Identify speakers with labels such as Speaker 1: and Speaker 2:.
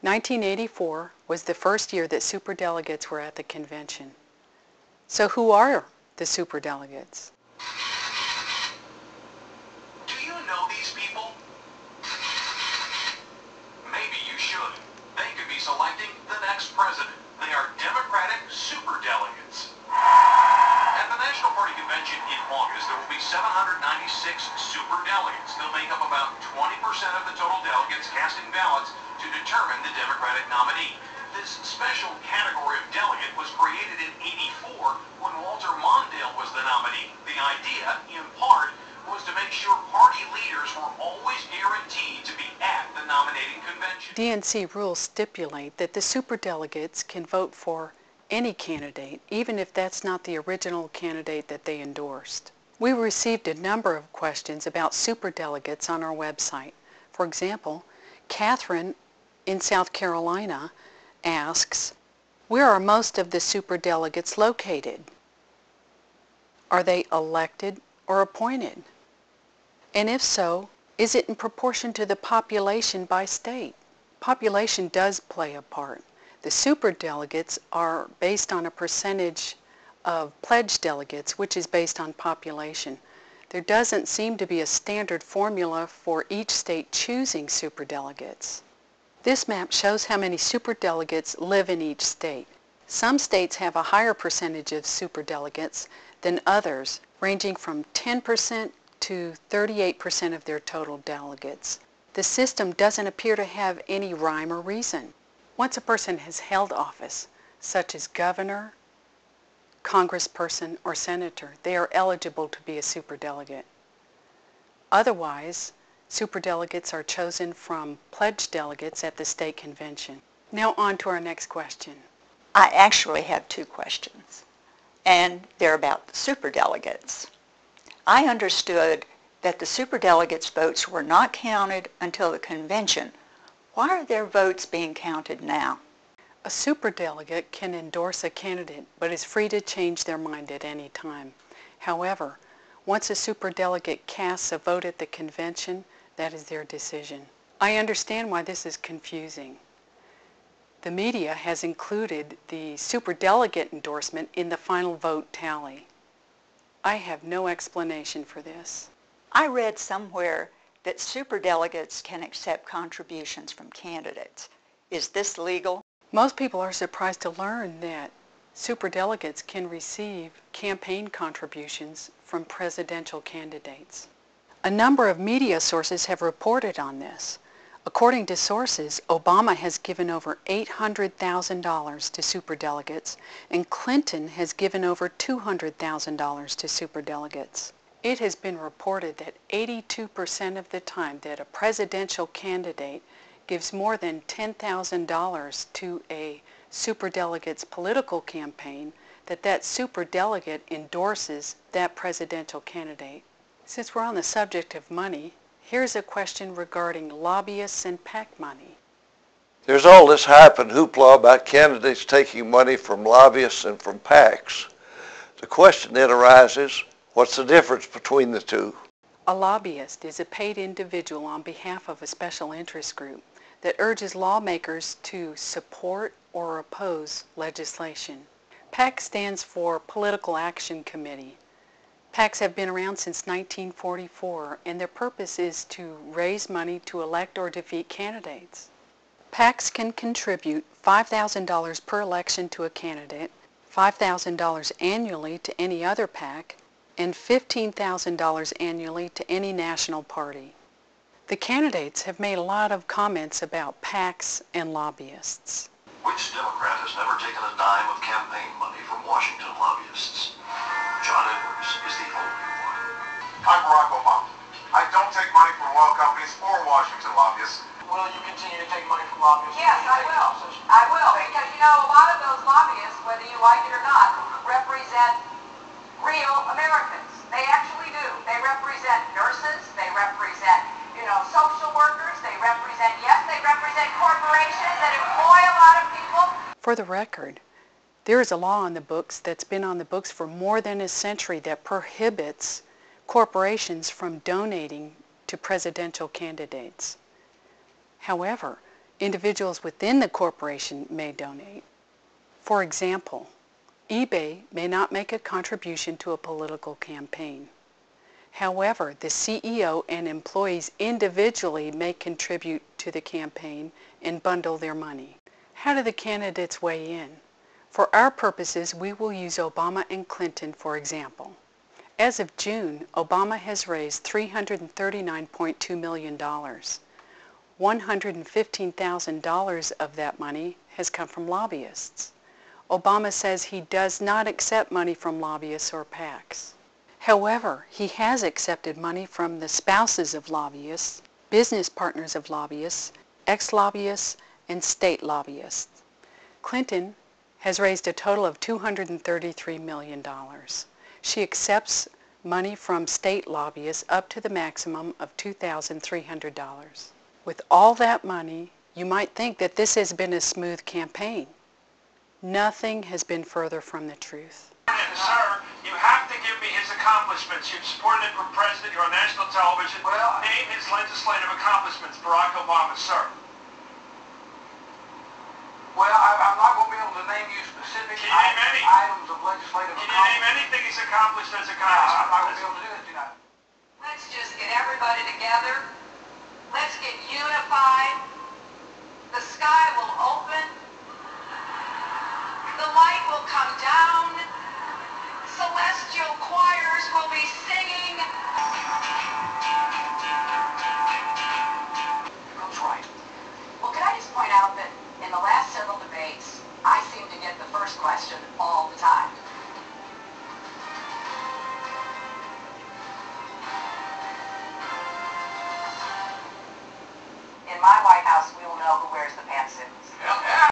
Speaker 1: 1984 was the first year that superdelegates were at the convention. So who are the superdelegates?
Speaker 2: Do you know these people? Maybe you should. They could be selecting the next president. They are Democratic superdelegates. At the National Party Convention in August, there will be 796 superdelegates. They'll make up about 20% of the total delegates casting ballots to determine the Democratic nominee. This special category of delegate was created in '84 when Walter Mondale was the nominee. The idea, in part, was to make sure party leaders were always guaranteed to be at the nominating convention.
Speaker 1: DNC rules stipulate that the superdelegates can vote for any candidate, even if that's not the original candidate that they endorsed. We received a number of questions about superdelegates on our website. For example, Catherine in South Carolina asks, where are most of the superdelegates located? Are they elected or appointed? And if so, is it in proportion to the population by state? Population does play a part. The superdelegates are based on a percentage of pledged delegates, which is based on population. There doesn't seem to be a standard formula for each state choosing superdelegates. This map shows how many superdelegates live in each state. Some states have a higher percentage of superdelegates than others, ranging from 10% to 38% of their total delegates. The system doesn't appear to have any rhyme or reason. Once a person has held office, such as governor, congressperson, or senator, they are eligible to be a superdelegate. Otherwise, superdelegates are chosen from pledged delegates at the state convention. Now on to our next question.
Speaker 3: I actually have two questions, and they're about the superdelegates. I understood that the superdelegates' votes were not counted until the convention. Why are their votes being counted now?
Speaker 1: A superdelegate can endorse a candidate, but is free to change their mind at any time. However, once a superdelegate casts a vote at the convention, that is their decision. I understand why this is confusing. The media has included the superdelegate endorsement in the final vote tally. I have no explanation for this.
Speaker 3: I read somewhere that superdelegates can accept contributions from candidates. Is this legal?
Speaker 1: Most people are surprised to learn that superdelegates can receive campaign contributions from presidential candidates. A number of media sources have reported on this. According to sources, Obama has given over $800,000 to superdelegates, and Clinton has given over $200,000 to superdelegates. It has been reported that 82% of the time that a presidential candidate gives more than $10,000 to a superdelegate's political campaign, that superdelegate endorses that presidential candidate. Since we're on the subject of money, here's a question regarding lobbyists and PAC money.
Speaker 4: There's all this hype and hoopla about candidates taking money from lobbyists and from PACs. The question then arises, what's the difference between the two?
Speaker 1: A lobbyist is a paid individual on behalf of a special interest group that urges lawmakers to support or oppose legislation. PAC stands for Political Action Committee. PACs have been around since 1944, and their purpose is to raise money to elect or defeat candidates. PACs can contribute $5,000 per election to a candidate, $5,000 annually to any other PAC, and $15,000 annually to any national party. The candidates have made a lot of comments about PACs and lobbyists.
Speaker 2: Which Democrat has never taken a dime of campaign money from Washington lobbyists? John Edwards is the only one.
Speaker 5: I'm Barack Obama. I don't take money from oil companies or Washington lobbyists.
Speaker 2: Will you continue to take money from lobbyists?
Speaker 6: Yes, I will. I will, because you know, a lot of those lobbyists, whether you like it or not, represent real Americans. They actually do. They represent nurses. They represent, social workers. They represent corporations that employ a lot of people.
Speaker 1: For the record, there is a law on the books that's been on the books for more than a century that prohibits corporations from donating to presidential candidates. However, Individuals within the corporation may donate. For example, eBay may not make a contribution to a political campaign. However, the CEO and employees individually may contribute to the campaign and bundle their money. How do the candidates weigh in? For our purposes, we will use Obama and Clinton for example. As of June, Obama has raised $339.2 million. $115,000 of that money has come from lobbyists. Obama says he does not accept money from lobbyists or PACs. However, he has accepted money from the spouses of lobbyists, business partners of lobbyists, ex-lobbyists, and state lobbyists. Clinton has raised a total of $233 million. She accepts money from state lobbyists up to the maximum of $2,300. With all that money, you might think that this has been a smooth campaign. Nothing has been further from the truth.
Speaker 2: Sir, you have to give me his accomplishments. You've supported him for president. You're on national television.
Speaker 5: Well,
Speaker 2: name his legislative accomplishments, Barack Obama, sir.
Speaker 5: Well, I'm not going to be able to name you specific
Speaker 2: Can you name any?
Speaker 5: items of legislative
Speaker 2: Can you name anything he's accomplished as a
Speaker 5: I'm not going to
Speaker 2: congressman?
Speaker 5: be able to do that tonight.
Speaker 6: Let's just get everybody together. Let's get unified. The sky will open. The light will come down. Celestial choirs will be singing.
Speaker 5: That's right.
Speaker 6: Well, can I just point out that in the last several debates, I seem to get the first question all the time. In my White House, we will know who wears the pantsuits.